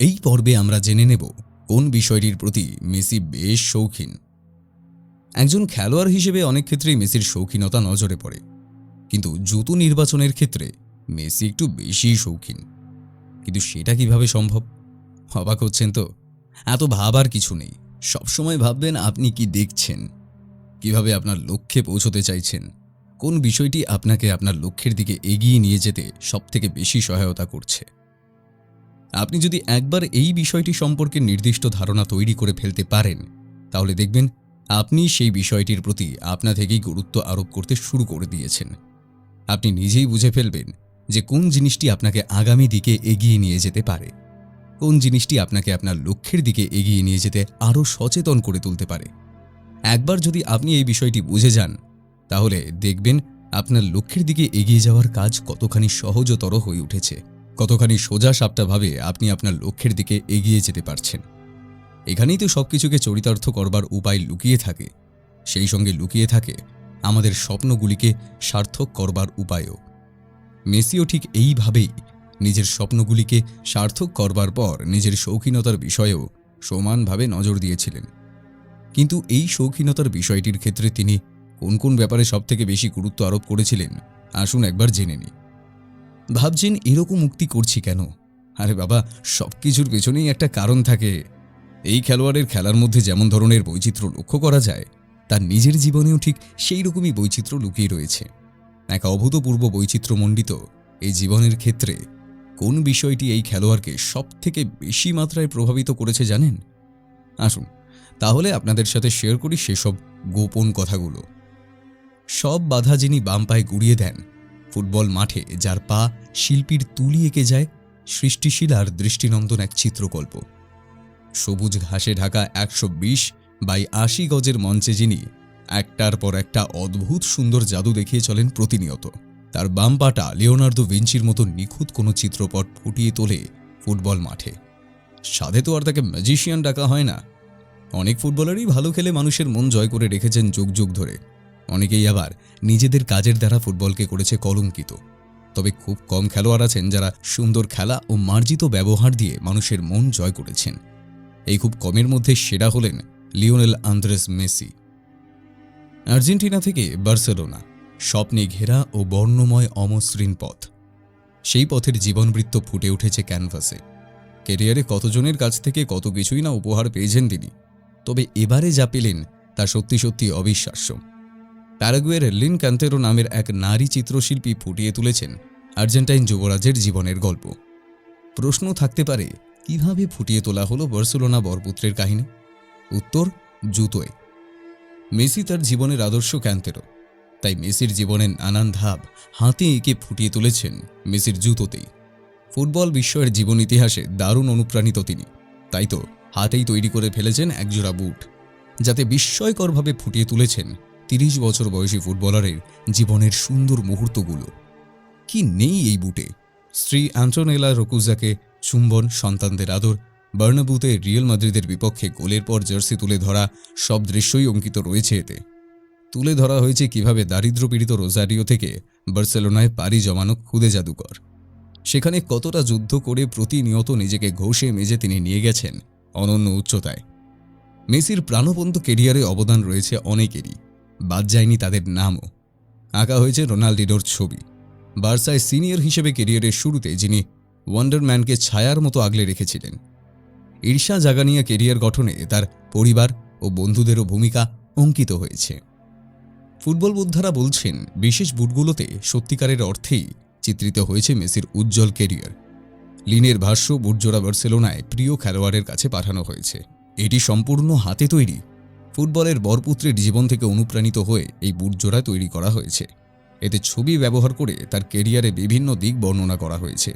এই পর্বে আমরা জেনে নেব কোন বিষয়টির প্রতি মেসি বেশ শৌখিন। একজন খেলোয়াড় হিসেবে অনেক ক্ষেত্রেই মেসির শৌখিনতা নজরে পড়ে, কিন্তু জুতো নির্বাচনের ক্ষেত্রে মেসি একটু বেশিই শৌখিন। কিন্তু সেটা কিভাবে সম্ভব? অবাক হচ্ছেন তো? এত ভাবার কিছু নেই। সবসময় ভাববেন আপনি কি দেখছেন, কিভাবে আপনার লক্ষ্যে পৌঁছতে চাইছেন, কোন বিষয়টি আপনাকে আপনার লক্ষ্যের দিকে এগিয়ে নিয়ে যেতে সবথেকে বেশি সহায়তা করছে। আপনি যদি একবার এই বিষয়টি সম্পর্কে নির্দিষ্ট ধারণা তৈরি করে ফেলতে পারেন, তাহলে দেখবেন আপনি সেই বিষয়টির প্রতি আপনা থেকেই গুরুত্ব আরোপ করতে শুরু করে দিয়েছেন। আপনি নিজেই বুঝে ফেলবেন যে কোন জিনিসটি আপনাকে আগামী দিকে এগিয়ে নিয়ে যেতে পারে, কোন জিনিসটি আপনাকে আপনার লক্ষ্যের দিকে এগিয়ে নিয়ে যেতে আরও সচেতন করে তুলতে পারে। একবার যদি আপনি এই বিষয়টি বুঝে যান, তাহলে দেখবেন আপনার লক্ষ্যের দিকে এগিয়ে যাওয়ার কাজ কতখানি সহজতর হয়ে উঠেছে, কতখানি সোজা সাপটাভাবে আপনি আপনার লক্ষ্যের দিকে এগিয়ে যেতে পারছেন। এখানেই তো সবকিছুকে চরিতার্থ করবার উপায় লুকিয়ে থাকে। সেই সঙ্গে লুকিয়ে থাকে আমাদের স্বপ্নগুলিকে সার্থক করবার উপায়ও। মেসিও ঠিক এইভাবেই নিজের স্বপ্নগুলিকে সার্থক করবার পর নিজের শৌখিনতার বিষয়েও সমানভাবে নজর দিয়েছিলেন। কিন্তু এই শৌখিনতার বিষয়টির ক্ষেত্রে তিনি কোন কোন ব্যাপারে সবথেকে বেশি গুরুত্ব আরোপ করেছিলেন, আসুন একবার জেনে নিই। ভাবছেন এরকম উক্তি করছি কেন? আরে বাবা, সবকিছুর পেছনেই একটা কারণ থাকে। এই খেলোয়াড়ের খেলার মধ্যে যেমন ধরনের বৈচিত্র্য লক্ষ্য করা যায়, তার নিজের জীবনেও ঠিক সেই রকমই বৈচিত্র্য লুকিয়ে রয়েছে। এক অভূতপূর্ব বৈচিত্র্যমণ্ডিত এই জীবনের ক্ষেত্রে কোন বিষয়টি এই খেলোয়াড়কে সবথেকে বেশি মাত্রায় প্রভাবিত করেছে জানেন? আসুন তাহলে আপনাদের সাথে শেয়ার করি সেসব গোপন কথাগুলো। সব বাধা যিনি বাম পায়ে গুড়িয়ে দেন, ফুটবল মাঠে যার পা শিল্পীর তুলি এঁকে যায়, সৃষ্টিশীল আর দৃষ্টিনন্দন এক চিত্রকল্প। সবুজ ঘাসে ঢাকা 120x80 গজের মঞ্চে যিনি একটার পর একটা অদ্ভুত সুন্দর জাদু দেখিয়ে চলেন প্রতিনিয়ত, তার বাম পাটা লিওনার্দো ভিঞ্চির মতো নিখুঁত কোনো চিত্রপট ফুটিয়ে তোলে ফুটবল মাঠে। সাধে তো আর তাকে ম্যাজিশিয়ান ডাকা হয় না। অনেক ফুটবলারই ভালো খেলে মানুষের মন জয় করে রেখেছেন যুগ যুগ ধরে। অনেকেই আবার নিজেদের কাজের দ্বারা ফুটবলকে করেছে কলঙ্কিত। তবে খুব কম খেলোয়াড় আছেন যারা সুন্দর খেলা ও মার্জিত ব্যবহার দিয়ে মানুষের মন জয় করেছেন। এই খুব কমের মধ্যে সেরা হলেন লিওনেল আন্দ্রেস মেসি। আর্জেন্টিনা থেকে বার্সেলোনা, স্বপ্নে ঘেরা ও বর্ণময় অমসৃণ পথ। সেই পথের জীবনবৃত্ত ফুটে উঠেছে ক্যানভাসে। ক্যারিয়ারে কতজনের কাছ থেকে কত কিছুই না উপহার পেয়েছেন তিনি, তবে এবারে যা পেলেন তা সত্যি সত্যি অবিশ্বাস্য। প্যারাগুয়ের লিন ক্যান্তেরো নামের এক নারী চিত্রশিল্পী ফুটিয়ে তুলেছেন আর্জেন্টাইন যুবরাজের জীবনের গল্প। প্রশ্ন থাকতে পারে, কিভাবে ফুটিয়ে তোলা হলো বার্সেলোনা বরপুত্রের কাহিনী? উত্তর, জুতোয়। মেসি তার জীবনের আদর্শ ক্যান্তেরো, তাই মেসির জীবনের নানান ধাপ হাতে এঁকে ফুটিয়ে তুলেছেন মেসির জুতোতেই। ফুটবল বিশ্বের জীবন ইতিহাসে দারুণ অনুপ্রাণিত তিনি, তাই তো হাতেই তৈরি করে ফেলেছেন একজোড়া বুট, যাতে বিস্ময়করভাবে ফুটিয়ে তুলেছেন 30 বছর বয়সী ফুটবলারের জীবনের সুন্দর মুহূর্তগুলো। কি নেই এই বুটে? স্ত্রী অ্যান্টোনেলা রোকুজাকে চুম্বন, সন্তানদের আদর, বার্নাবুতে রিয়াল মাদ্রিদের বিপক্ষে গোলের পর জার্সি তুলে ধরা, সব দৃশ্যই অঙ্কিত রয়েছে এতে। তুলে ধরা হয়েছে কিভাবে দারিদ্র্যপীড়িত রোজারিও থেকে বার্সেলোনায় পাড়ি জমানো খুদে জাদুকর। সেখানে কতটা যুদ্ধ করে প্রতিনিয়ত নিজেকে ঘষে মেজে তিনি নিয়ে গেছেন অনন্য উচ্চতায়। মেসির প্রাণবন্ত কেরিয়ারে অবদান রয়েছে অনেকেরই, বাদ যায়নি তাদের নামও। আঁকা হয়েছে রোনাল্ডিনোর ছবি। বার্সায় সিনিয়র হিসেবে কেরিয়ারের শুরুতে যিনি ওয়ান্ডারম্যানকে ছায়ার মতো আগলে রেখেছিলেন। ঈর্ষা জাগানিয়া কেরিয়ার গঠনে তার পরিবার ও বন্ধুদেরও ভূমিকা অঙ্কিত হয়েছে। ফুটবল বোদ্ধারা বলছেন, বিশেষ বুটগুলোতে সত্যিকারের অর্থেই চিত্রিত হয়েছে মেসির উজ্জ্বল কেরিয়ার। লিনের ভাষ্য, বুটজোড়া বার্সেলোনায় প্রিয় খেলোয়াড়ের কাছে পাঠানো হয়েছে। এটি সম্পূর্ণ হাতে তৈরি। ফুটবলের বরপুত্রের জীবন থেকে অনুপ্রাণিত হয়ে এই বুটজোড়া তৈরি করা হয়েছে। এতে ছবি ব্যবহার করে তার কেরিয়ারে বিভিন্ন দিক বর্ণনা করা হয়েছে।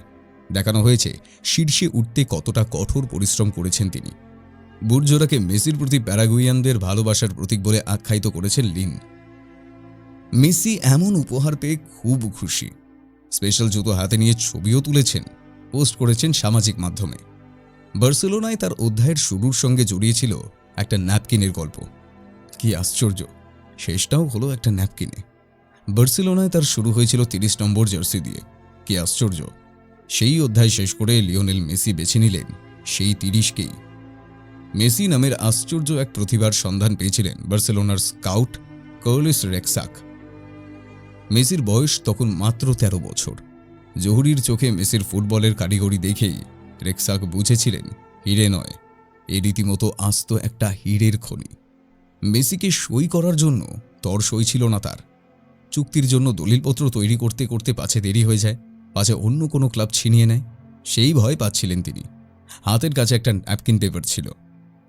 দেখানো হয়েছে শীর্ষে উঠতে কতটা কঠোর পরিশ্রম করেছেন তিনি। বুটজোড়াকে মেসির প্রতি প্যারাগুইয়ানদের ভালোবাসার প্রতীক বলে আখ্যায়িত করেছেন লিন। মেসি এমন উপহার পেয়ে খুব খুশি। স্পেশাল জুতো হাতে নিয়ে ছবিও তুলেছেন, পোস্ট করেছেন সামাজিক মাধ্যমে। বার্সেলোনায় তার অধ্যায়ের শুরুর সঙ্গে জড়িয়েছিল একটা ন্যাপকিনের গল্প। কি আশ্চর্য, শেষটাও হলো একটা ন্যাপকিনে। বার্সেলোনায় তার শুরু হয়েছিল 30 নম্বর জার্সি দিয়ে। কি আশ্চর্য, সেই অধ্যায় শেষ করে লিওনেল মেসি বেছে নিলেন সেই 30কেই। মেসি নামের আশ্চর্য এক প্রতিভার সন্ধান পেয়েছিলেন বার্সেলোনার স্কাউট কার্লোস রেক্সাক। মেসির বয়স তখন মাত্র 13 বছর। জহুরির চোখে মেসির ফুটবলের কারিগরি দেখেই রেক্সাক বুঝেছিলেন হিরে নয়, এ রীতিমতো আস্ত একটা হীরের খনি। মেসিকে সই করার জন্য তর সই ছিল না তার। চুক্তির জন্য দলিলপত্র তৈরি করতে করতে পাছে দেরি হয়ে যায়, পাছে অন্য কোনো ক্লাব ছিনিয়ে নেয়, সেই ভয় পাচ্ছিলেন তিনি। হাতের কাছে একটা ন্যাপকিন পেপার ছিল,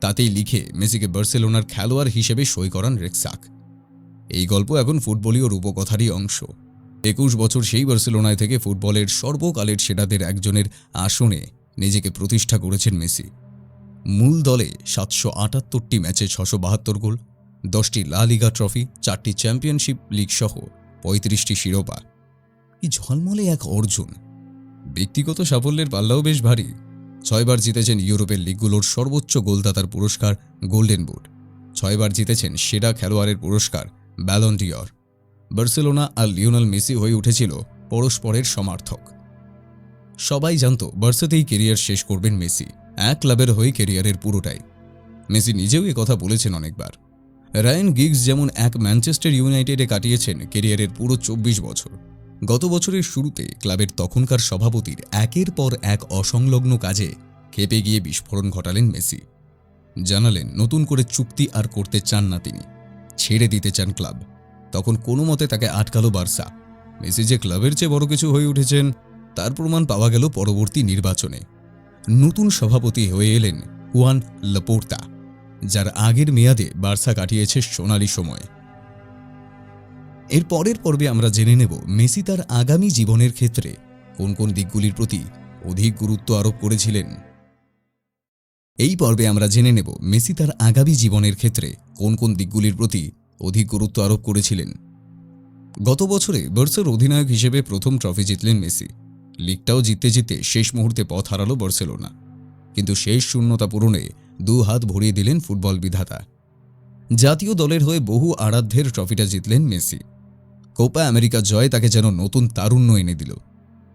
তাতেই লিখে মেসিকে বার্সেলোনার খেলোয়াড় হিসেবে সই করান রেক্সাক। এই গল্প এখন ফুটবলীয় রূপকথারই অংশ। 21 বছর সেই বার্সেলোনায় থেকে ফুটবলের সর্বকালের সেরাদের একজনের আসনে নিজেকে প্রতিষ্ঠা করেছেন মেসি। মূল দলে 778টি ম্যাচে 672 গোল, 10টি লা লিগা ট্রফি, 4টি চ্যাম্পিয়নশিপ লিগ সহ 35টি শিরোপা। কি ঝলমলে এক অর্জন! ব্যক্তিগত সাফল্যের পাল্লাও বেশ ভারী। 6 বার জিতেছেন ইউরোপের লিগগুলোর সর্বোচ্চ গোলদাতার পুরস্কার গোল্ডেন বুট, 6 বার জিতেছেন সেরা খেলোয়াড়ের পুরস্কার ব্যালন ডি'অর। বার্সেলোনা আর লিওনেল মেসি হয়ে উঠেছিল পরস্পরের সমার্থক। সবাই জানত বার্সাতেই কেরিয়ার শেষ করবেন মেসি, এক ক্লাবের হয়ে কেরিয়ারের পুরোটাই। মেসি নিজেও কথা বলেছেন অনেকবার। রায়ান গিগস যেমন এক ম্যানচেস্টার ইউনাইটেডে কাটিয়েছেন কেরিয়ারের পুরো 24 বছর। গত বছরের শুরুতে ক্লাবের তখনকার সভাপতির একের পর এক অসংলগ্ন কাজে খেপে গিয়ে বিস্ফোরণ ঘটালেন মেসি। জানালেন নতুন করে চুক্তি আর করতে চান না তিনি, ছেড়ে দিতে চান ক্লাব। তখন কোনো মতে তাকে আটকালো বার্সা। মেসি যে ক্লাবের চেয়ে বড় কিছু হয়ে উঠেছেন তার প্রমাণ পাওয়া গেল পরবর্তী নির্বাচনে। নতুন সভাপতি হয়ে এলেন হুয়ান লাপোর্তা, যার আগের মেয়াদে বার্সা কাটিয়েছে সোনালি সময়। এর পরের পর্বে আমরা জেনে নেব মেসি তার আগামী জীবনের ক্ষেত্রে কোন কোন দিকগুলির প্রতি অধিক গুরুত্ব আরোপ করেছিলেন। এই পর্বে আমরা জেনে নেব মেসি তার আগামী জীবনের ক্ষেত্রে কোন কোন দিকগুলির প্রতি অধিক গুরুত্ব আরোপ করেছিলেন। গত বছরে বার্সার অধিনায়ক হিসেবে প্রথম ট্রফি জিতলেন মেসি। লিগটাও জিততে জিততে শেষ মুহূর্তে পথ হারালো বার্সেলোনা। কিন্তু শেষ শূন্যতা পূরণে 2 হাত ভরিয়ে দিলেন ফুটবল বিধাতা। জাতীয় দলের হয়ে বহু আরাধ্যের ট্রফিটা জিতলেন মেসি। কোপা আমেরিকা জয় তাকে যেন নতুন তারুণ্য এনে দিল।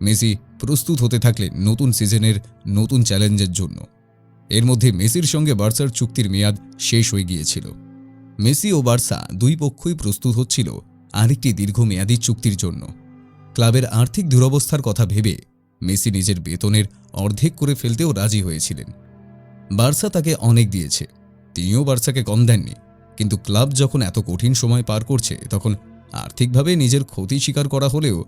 মেসি প্রস্তুত হতে থাকলেন নতুন সিজনের নতুন চ্যালেঞ্জের জন্য। এর মধ্যে মেসির সঙ্গে বার্সার চুক্তির মেয়াদ শেষ হয়ে গিয়েছিল। মেসি ও বার্সা দুই পক্ষই প্রস্তুত হচ্ছিল আরেকটি দীর্ঘমেয়াদী চুক্তির জন্য। ক্লাবের আর্থিক দুরবস্থার কথা ভেবে মেসি নিজের বেতনের অর্ধেক করে ফেলতেও রাজি হয়েছিলেন। বার্সা তাকে অনেক দিয়েছে, তিনিও বার্সাকে কম দেননি। কিন্তু ক্লাব যখন এত কঠিন সময় পার করছে তখন আর্থিকভাবে নিজের ক্ষতি স্বীকার করা হলেও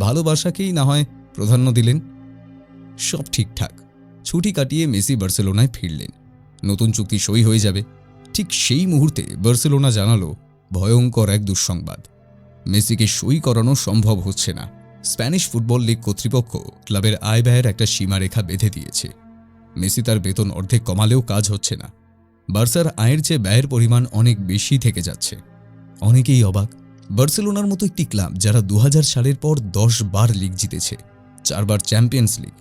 ভালোবাসাকেই না হয় প্রাধান্য দিলেন। সব ঠিকঠাক, ছুটি কাটিয়ে মেসি বার্সেলোনায় ফিরলেন। নতুন চুক্তি সই হয়ে যাবে। ঠিক সেই মুহূর্তে বার্সেলোনা জানালো ভয়ঙ্কর এক দুঃসংবাদ। মেসিকে সই করানো সম্ভব হচ্ছে না। স্প্যানিশ ফুটবল লিগ কর্তৃপক্ষ ক্লাবের আয় ব্যয়ের একটা সীমারেখা বেঁধে দিয়েছে। মেসি তার বেতন অর্ধেক কমালেও কাজ হচ্ছে না। বার্সার আয়ের চেয়ে ব্যয়ের পরিমাণ অনেক বেশি থেকে যাচ্ছে। অনেকেই অবাক। বার্সেলোনার মতো একটি ক্লাব যারা 2000 সালের পর 10 বার লিগ জিতেছে, 4 বার চ্যাম্পিয়ন্স লিগ,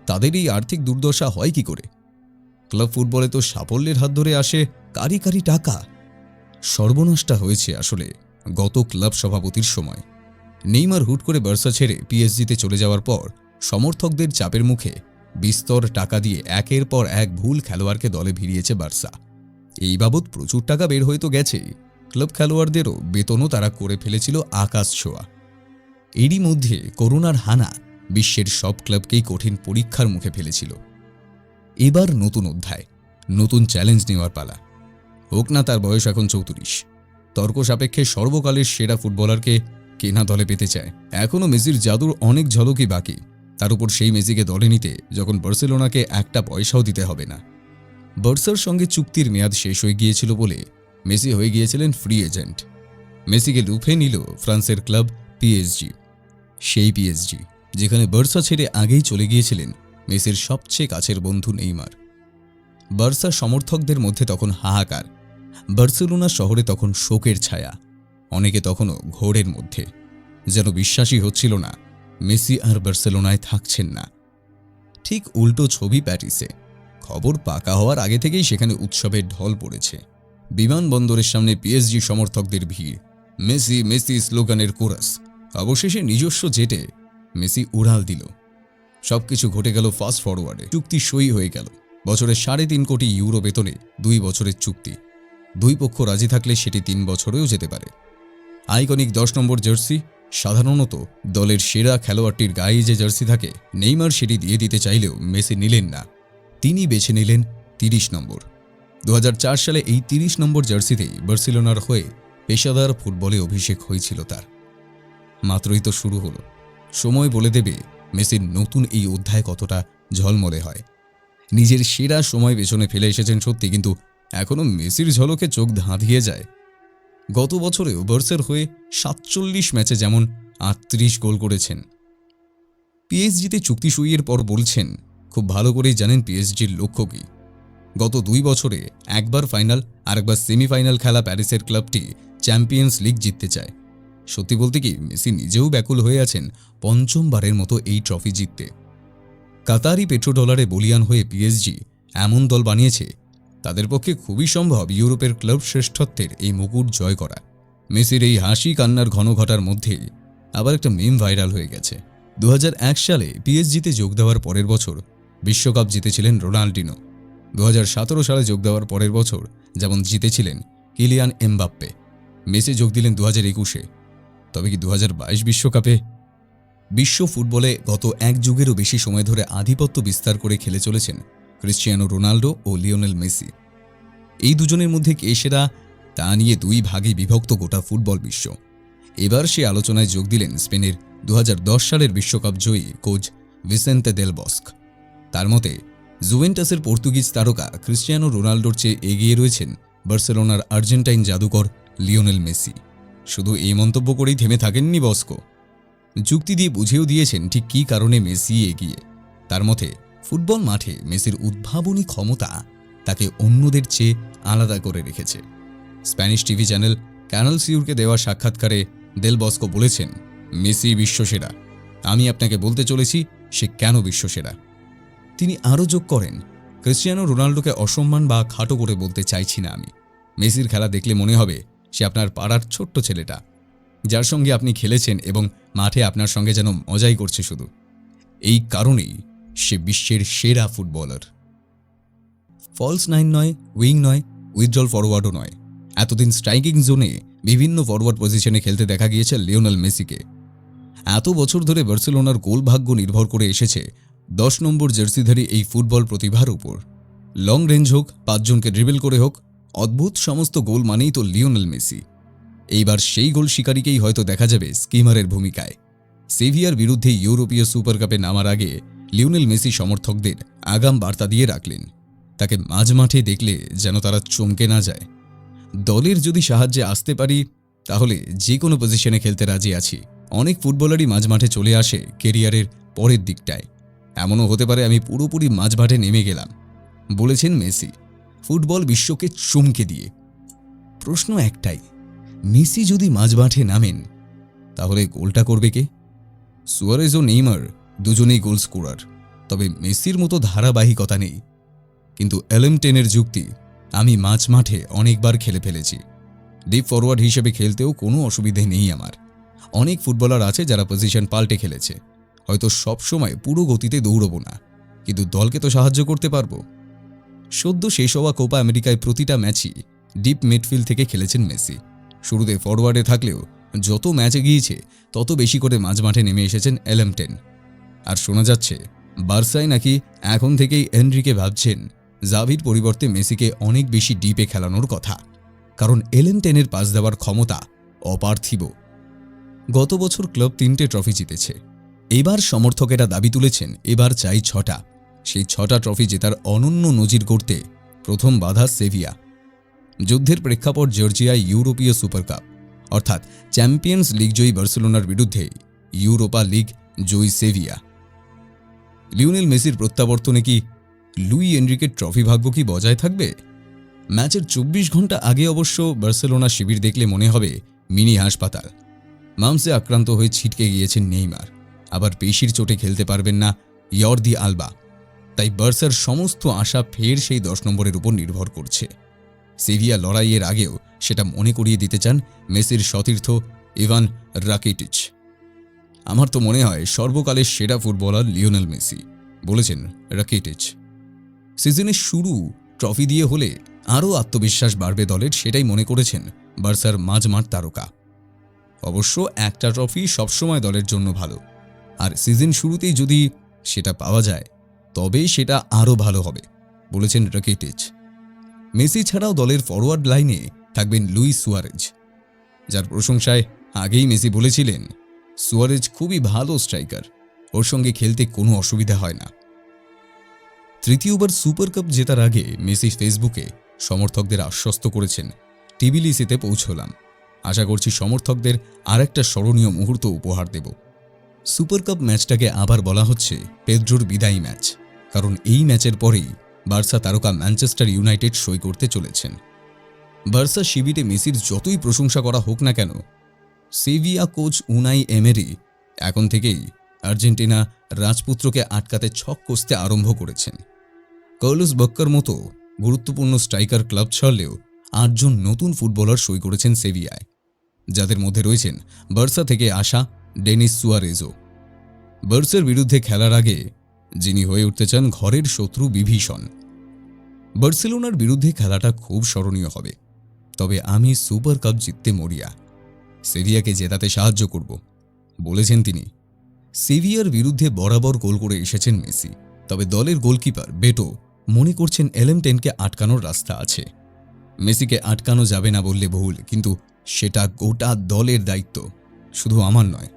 তাদের এই আর্থিক দুর্দশা হয় কি করে? ক্লাব ফুটবলে তো সাফল্যের হাত ধরে আসে কারি কারি টাকা। সর্বনাশটা হয়েছে আসলে গত ক্লাব সভাপতির সময়। নেইমার হুট করে বার্সা ছেড়ে পিএসজিতে চলে যাওয়ার পর সমর্থকদের চাপের মুখে বিস্তর টাকা দিয়ে একের পর এক ভুল খেলোয়াড়কে দলে ভিড়িয়েছে বার্সা। এই বাবদ প্রচুর টাকা বের হয়ে তো গেছেই, ক্লাব খেলোয়াড়দেরও বেতনও তারা করে ফেলেছিল আকাশ ছোঁয়া। এরই মধ্যে করোনার হানা বিশ্বের সব ক্লাবকেই কঠিন পরীক্ষার মুখে ফেলেছিল। এবার নতুন অধ্যায়, নতুন চ্যালেঞ্জ নেওয়ার পালা। হোক না তার বয়স এখন 34, তর্ক সাপেক্ষে সর্বকালের সেরা ফুটবলারকে কেনা দলে পেতে চায়। এখনও মেসির জাদুর অনেক ঝলকই বাকি। তার উপর সেই মেসিকে দলে নিতে যখন বার্সেলোনাকে একটা পয়সাও দিতে হবে না। বার্সার সঙ্গে চুক্তির মেয়াদ শেষ হয়ে গিয়েছিল বলে মেসি হয়ে গিয়েছিলেন ফ্রি এজেন্ট। মেসিকে লুফে নিল ফ্রান্সের ক্লাব পিএসজি। সেই পিএসজি যেখানে বার্সা ছেড়ে আগেই চলে গিয়েছিলেন মেসির সবচেয়ে কাছের বন্ধু নেইমার। বার্সা সমর্থকদের মধ্যে তখন হাহাকার। বার্সেলোনা শহরে তখন শোকের ছায়া। অনেকে তখনও ঘোরের মধ্যে। যেন বিশ্বাসই হচ্ছিল না মেসি আর বার্সেলোনায় থাকছেন না। ঠিক উল্টো ছবি প্যারিসে। খবর পাকা হওয়ার আগে থেকেই সেখানে উৎসবের ঢল পড়েছে। বিমানবন্দরের সামনে পিএসজি সমর্থকদের ভিড়, মেসি মেসি স্লোগানের কোরাস। অবশেষে নিজস্ব জেটে মেসি উড়াল দিল। সবকিছু ঘটে গেল ফাস্ট ফরওয়ার্ডে। চুক্তি সই হয়ে গেল। বছরে 3.5 কোটি ইউরো বেতনে 2 বছরের চুক্তি। দুই পক্ষ রাজি থাকলে সেটি 3 বছরেও যেতে পারে। আইকনিক 10 নম্বর জার্সি। সাধারণত দলের সেরা খেলোয়াড়টির গায়ে যে জার্সি থাকে, নেইমার সেটি দিয়ে দিতে চাইলেও মেসি নিলেন না। তিনি বেছে নিলেন 30 নম্বর। 2004 সালে এই 30 নম্বর জার্সিতেই বার্সেলোনার হয়ে পেশাদার ফুটবলে অভিষেক হয়েছিল তার। মাত্রই তো শুরু হলো। সময় বলে দেবে মেসির নতুন এই অধ্যায় কতটা ঝলমলে হয়। নিজের সেরা সময় পেছনে ফেলে এসেছেন সত্যি, কিন্তু এখনও মেসির ঝলকে চোখ ধাঁধিয়ে যায়। গত বছরেও বার্সার হয়ে 47 ম্যাচে যেমন 38 গোল করেছেন। পিএসজিতে চুক্তি সইয়ের পর বলছেন খুব ভালো করেই জানেন পিএসজির লক্ষ্য কী। গত 2 বছরে একবার ফাইনাল আর একবার সেমিফাইনাল খেলা প্যারিসের ক্লাবটি চ্যাম্পিয়ন্স লিগ জিততে চায়। সত্যি বলতে কি, মেসি নিজেও ব্যাকুল হয়ে আছেন 5মবারের মতো এই ট্রফি জিততে। কাতারি পেট্রোডলারে বলিয়ান হয়ে পিএসজি এমন দল বানিয়েছে, তাদের পক্ষে খুবই সম্ভব ইউরোপের ক্লাব শ্রেষ্ঠত্বের এই মুকুট জয় করা। মেসির এই হাসি কান্নার ঘন ঘটার মধ্যেই আবার একটা মিম ভাইরাল হয়ে গেছে। 2001 সালে পিএসজিতে যোগ দেওয়ার পরের বছর বিশ্বকাপ জিতেছিলেন রোনাল্ডিনো। 2017 সালে যোগ দেওয়ার পরের বছর যেমন জিতেছিলেন কিলিয়ান এমবাপ্পে, মেসি যোগ দিলেন 2021-এ। তবে কি 2022 বিশ্বকাপে? বিশ্ব ফুটবলে গত এক যুগেরও বেশি সময় ধরে আধিপত্য বিস্তার করে খেলে চলেছেন ক্রিশ্চিয়ানো রোনাল্ডো ও লিওনেল মেসি। এই দুজনের মধ্যে কে সেরা তা নিয়ে 2 ভাগে বিভক্ত গোটা ফুটবল বিশ্ব। এবার সে আলোচনায় যোগ দিলেন স্পেনের 2010 সালের বিশ্বকাপ জয়ী কোচ ভিসেন্তে দেল বস্ক। তার মতে জুভেন্টাসের পর্তুগিজ তারকা ক্রিশ্চিয়ানো রোনাল্ডোর চেয়ে এগিয়ে রয়েছেন বার্সেলোনার আর্জেন্টাইন জাদুকর লিওনেল মেসি। শুধু এই মন্তব্য করেই থেমে থাকেননি বস্কো, যুক্তি দিয়ে বুঝেও দিয়েছেন ঠিক কী কারণে মেসি এগিয়ে। তার মতে ফুটবল মাঠে মেসির উদ্ভাবনী ক্ষমতা তাকে অন্যদের চেয়ে আলাদা করে রেখেছে। স্প্যানিশ টিভি চ্যানেল ক্যানাল সিউরকে দেওয়া সাক্ষাৎকারে দেল বস্কো বলেছেন, মেসি বিশ্বসেরা। আমি আপনাকে বলতে চলেছি সে কেন বিশ্বসেরা। তিনি আরও যোগ করেন, ক্রিশ্চিয়ানো রোনাল্ডোকে অসম্মান বা খাটো করে বলতে চাইছি না আমি। মেসির খেলা দেখলে মনে হবে সে আপনার পাড়ার ছোট্ট ছেলেটা, যার সঙ্গে আপনি খেলেছেন এবং মাঠে আপনার সঙ্গে যেন মজাই করছে শুধু। এই কারণেই সে বিশ্বের সেরা ফুটবলার। ফলস 9 নয়, উইং নয়, উইথড্রল ফরওয়ার্ডও নয়। এতদিন স্ট্রাইকিং জোনে বিভিন্ন ফরওয়ার্ড পজিশনে খেলতে দেখা গিয়েছে লিওনেল মেসিকে। এত বছর ধরে বার্সেলোনার গোল ভাগ্য নির্ভর করে এসেছে 10 নম্বর জার্সিধারী এই ফুটবল প্রতিভার উপর। লং রেঞ্জ হোক, 5 জনকে ড্রিবল করে হোক, অদ্ভুত সমস্ত গোল মানেই তো লিওনেল মেসি। এইবার সেই গোল শিকারীকেই হয়তো দেখা যাবে স্কিমারের ভূমিকায়। সেভিয়ার বিরুদ্ধে ইউরোপীয় সুপার কাপে নামার আগে লিওনেল মেসি সমর্থকদের আগাম বার্তা দিয়ে রাখলেন, তাকে মাঝ মাঠে দেখলে যেন তারা চমকে না যায়। দলের যদি সাহায্যে আসতে পারি তাহলে যে কোনো পজিশনে খেলতে রাজি আছি। অনেক ফুটবলারই মাঝ মাঠে চলে আসে কেরিয়ারের পরের দিকটায়, এমনও হতে পারে আমি পুরোপুরি মাঝ মাঠে নেমে গেলাম, বলেছেন মেসি ফুটবল বিশ্বকে চমকে দিয়ে। প্রশ্ন একটাই, মেসি যদি মাঝ মাঠে নামেন তাহলে গোলটা করবে কে? সুয়ারেজ ও নেইমার দুজনেই গোল স্কোরার, তবে মেসির মতো ধারাবাহিকতা নেই। কিন্তু এলএম10-এর যুক্তি, আমি মাঝ মাঠে অনেকবার খেলে ফেলেছি, ডিপ ফরওয়ার্ড হিসেবে খেলতেও কোনো অসুবিধে নেই আমার। অনেক ফুটবলার আছে যারা পজিশন পাল্টে খেলেছে, হয়তো সব সময় পুরো গতিতে দৌড়বো না, কিন্তু দলকে তো সাহায্য করতে পারবো। সদ্য শেষ হওয়া কোপা আমেরিকায় প্রতিটা ম্যাচই ডিপ মিডফিল্ড থেকে খেলেছেন মেসি। শুরুতে ফরওয়ার্ডে থাকলেও যত ম্যাচে গিয়েছে তত বেশি করে মাঝ মাঠে নেমে এসেছেন এলএম10। আর শোনা যাচ্ছে বার্সায় নাকি এখন থেকেই এনরিকে ভাবছেন জাভির পরিবর্তে মেসিকে অনেক বেশি ডিপে খেলানোর কথা, কারণ এলএম10-এর পাস দেওয়ার ক্ষমতা অপার্থিব। গত বছর ক্লাব 3টে ট্রফি জিতেছে। এবার সমর্থকেরা দাবি তুলেছেন এবার চাই 6টা। সেই 6টা ট্রফি জেতার অনন্য নজির করতে প্রথম বাধা সেভিয়া। যুদ্ধের প্রেক্ষাপট জর্জিয়ায় ইউরোপীয় সুপার কাপ, অর্থাৎ চ্যাম্পিয়ন্স লিগ জয়ী বার্সেলোনার বিরুদ্ধে ইউরোপা লিগ জয়ী সেভিয়া। লিওনেল মেসির প্রত্যাবর্তনে কি লুই এনরিকের ট্রফি ভাগ্য কি বজায় থাকবে? ম্যাচের 24 ঘন্টা আগে অবশ্য বার্সেলোনা শিবির দেখলে মনে হবে মিনি হাসপাতাল। মামসে আক্রান্ত হয়ে ছিটকে গিয়েছেন নেইমার, আবার পেশির চোটে খেলতে পারবেন না ইয়র্দি আলবা। তাই বার্সার সমস্ত আশা ফের সেই 10 নম্বরের উপর নির্ভর করছে। সেভিয়া লড়াইয়ের আগেও সেটা মনে করিয়ে দিতে চান মেসির সতীর্থ ইভান রাকিটিচ। আমার তো মনে হয় সর্বকালের সেরা ফুটবলার লিওনেল মেসি, বলেছেন রাকিটিচ। সিজনের শুরু ট্রফি দিয়ে হলে আরও আত্মবিশ্বাস বাড়বে দলের, সেটাই মনে করেছেন বার্সার মাঝমাঠ তারকা। অবশ্য একটা ট্রফি সবসময় দলের জন্য ভালো, আর সিজন শুরুতেই যদি সেটা পাওয়া যায় তবে সেটা আরও ভালো হবে, বলেছেন রাকিটিচ। মেসি ছাড়াও দলের ফরওয়ার্ড লাইনে থাকবেন লুইস সুয়ারেজ, যার প্রশংসায় আগেই মেসি বলেছিলেন সুয়ারেজ খুবই ভালো স্ট্রাইকার, ওর সঙ্গে খেলতে কোনো অসুবিধা হয় না। তৃতীয়বার সুপার কাপ জেতার আগে মেসি ফেসবুকে সমর্থকদের আশ্বস্ত করেছেন, টিবিলিসিতে পৌঁছলাম, আশা করছি সমর্থকদের আরেকটা স্মরণীয় মুহূর্ত উপহার দেব। সুপার কাপ ম্যাচটাকে আবার বলা হচ্ছে পেদ্রোর বিদায়ী ম্যাচ, কারণ এই ম্যাচের পরেই বার্সা তারকা ম্যানচেস্টার ইউনাইটেড সই করতে চলেছেন। বার্সা শিবিরে মেসির যতই প্রশংসা করা হোক না কেন, সেভিয়া কোচ উনাই এমেরি এখন থেকেই আর্জেন্টিনা রাজপুত্রকে আটকাতে ছক কষতে আরম্ভ করেছেন। কার্লোস বক্কার মতো গুরুত্বপূর্ণ স্ট্রাইকার ক্লাব ছাড়লেও 8 জন নতুন ফুটবলার সই করেছেন সেভিয়ায়, যাদের মধ্যে রয়েছেন বার্সা থেকে আসা ডেনিস সুয়ারেজও। বার্সার বিরুদ্ধে খেলার আগে যিনি হয়ে উঠতে চান ঘরের শত্রু বিভীষণ। বার্সেলোনার বিরুদ্ধে খেলাটা খুব স্মরণীয় হবে, তবে আমি সুপার কাপ জিততে মরিয়া, সেভিয়াকে জেতাতে সাহায্য করব, বলেছেন তিনি। সেভিয়ার বিরুদ্ধে বরাবর গোল করে এসেছেন মেসি, তবে দলের গোলকিপার বেটো মনে করছেন এলএম10কে আটকানোর রাস্তা আছে। মেসিকে আটকানো যাবে না বললে ভুল, কিন্তু সেটা গোটা দলের দায়িত্ব, শুধু আমার নয়,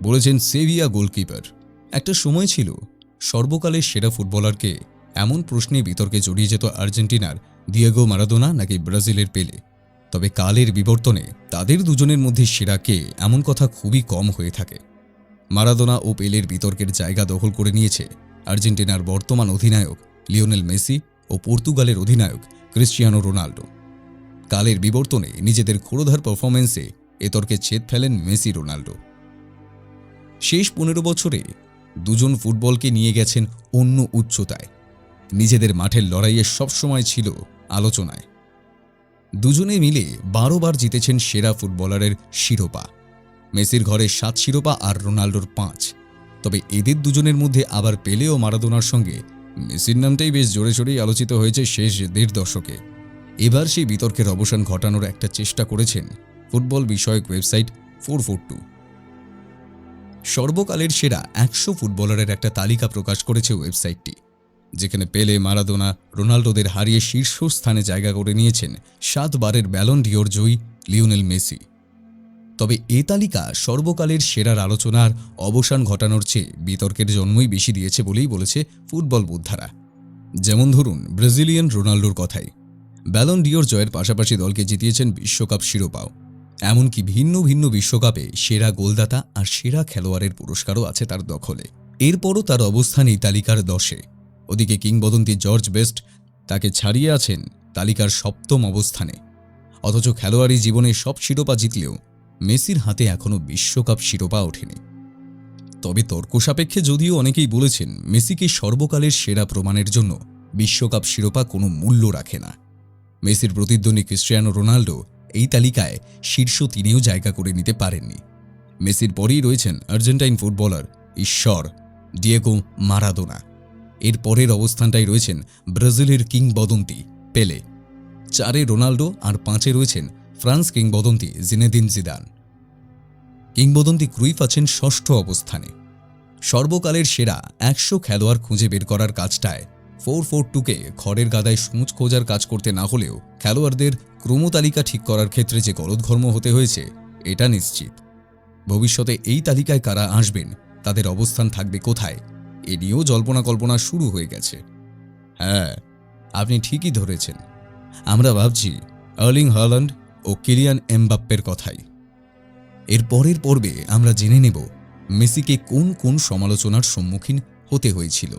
বলেছেন সেভিয়া গোলকিপার। একটা সময় ছিল সর্বকালের সেরা ফুটবলারকে এমন প্রশ্নে বিতর্কে জড়িয়ে যেত আর্জেন্টিনার দিয়েগো মারাদোনা নাকি ব্রাজিলের পেলে, তবে কালের বিবর্তনে তাদের দুজনের মধ্যে সেরা কে এমন কথা খুবই কম হয়ে থাকে। মারাদোনা ও পেলের বিতর্কের জায়গা দখল করে নিয়েছে আর্জেন্টিনার বর্তমান অধিনায়ক লিওনেল মেসি ও পর্তুগালের অধিনায়ক ক্রিস্টিয়ানো রোনাল্ডো। কালের বিবর্তনে নিজেদের ক্ষুরোধার পারফরম্যান্সে এ তর্কে ছেদ ফেলেন মেসি রোনাল্ডো। শেষ 15 বছরে দুজন ফুটবলকে নিয়ে গেছেন অন্য উচ্চতায়, নিজেদের মাঠের লড়াইয়ে সবসময় ছিল আলোচনায়। দুজনে মিলে 12 বার জিতেছেন সেরা ফুটবলারের শিরোপা। মেসির ঘরে 7 শিরোপা আর রোনাল্ডোর 5। তবে এদের দুজনের মধ্যে আবার পেলে ও মারাদোনার সঙ্গে মেসির নামটাই বেশ জোরে সোরেই আলোচিত হয়েছে শেষ 1.5 দশকে। এবার সেই বিতর্কের অবসান ঘটানোর একটা চেষ্টা করেছেন ফুটবল বিষয়ক ওয়েবসাইট 442। সর্বকালের সেরা 100 ফুটবলারের একটা তালিকা প্রকাশ করেছে ওয়েবসাইটটি, যেখানে পেলে, মারাদোনা, রোনাল্ডোদের হারিয়ে শীর্ষস্থানে জায়গা করে নিয়েছেন 7 বারের ব্যালন ডিওর জয়ী লিওনেল মেসি। তবে এ তালিকা সর্বকালের সেরার আলোচনার অবসান ঘটানোর চেয়ে বিতর্কের জন্মই বেশি দিয়েছে বলেই বলেছে ফুটবল বোদ্ধারা। যেমন ধরুন ব্রাজিলিয়ান রোনাল্ডোর কথাই, ব্যালন ডিওর জয়ের পাশাপাশি দলকে জিতিয়েছেন বিশ্বকাপ শিরোপাও, এমনকি ভিন্ন ভিন্ন বিশ্বকাপে সেরা গোলদাতা আর সেরা খেলোয়াড়ের পুরস্কারও আছে তার দখলে। এরপরও তার অবস্থান এই তালিকার 10-এ। ওদিকে কিংবদন্তি জর্জ বেস্ট তাকে ছাড়িয়ে আছেন তালিকার 7ম অবস্থানে। অথচ খেলোয়াড়ি জীবনে সব শিরোপা জিতলেও মেসির হাতে এখনও বিশ্বকাপ শিরোপা ওঠেনি। তবে তর্ক সাপেক্ষে যদিও অনেকেই বলেছেন মেসিকে সর্বকালের সেরা প্রমাণের জন্য বিশ্বকাপ শিরোপা কোনো মূল্য রাখে না। মেসির প্রতিদ্বন্দ্বী ক্রিস্টিয়ানো রোনাল্ডো এই তালিকায় শীর্ষ 3-এও জায়গা করে নিতে পারেননি। মেসির পরেই রয়েছেন আর্জেন্টাইন ফুটবলার ঈশ্বর ডিয়েগো মারাদোনা। এর পরের অবস্থানটাই রয়েছেন ব্রাজিলের কিংবদন্তি পেলে, 4-এ রোনাল্ডো আর 5-এ রয়েছেন ফ্রান্স কিংবদন্তি জিনেদিন জিদান। কিংবদন্তি ক্রুইফ আছেন 6ষ্ঠ অবস্থানে। সর্বকালের সেরা 100 খেলোয়াড় খুঁজে বের করার কাজটায় 442কে খড়ের গাদায় সূঁচ খোঁজার কাজ করতে না হলেও খেলোয়াড়দের ক্রমতালিকা ঠিক করার ক্ষেত্রে যে গলদঘর্ম হতে হয়েছে এটা নিশ্চিত। ভবিষ্যতে এই তালিকায় কারা আসবেন, তাদের অবস্থান থাকবে কোথায়, এ নিয়েও জল্পনা কল্পনা শুরু হয়ে গেছে। হ্যাঁ, আপনি ঠিকই ধরেছেন, আমরা ভাবছি আর্লিং হাল্যান্ড ও কিলিয়ান এমবাপ্পের কথাই। এর পরের পর্বে আমরা জেনে নেব মেসিকে কোন কোন সমালোচনার সম্মুখীন হতে হয়েছিল।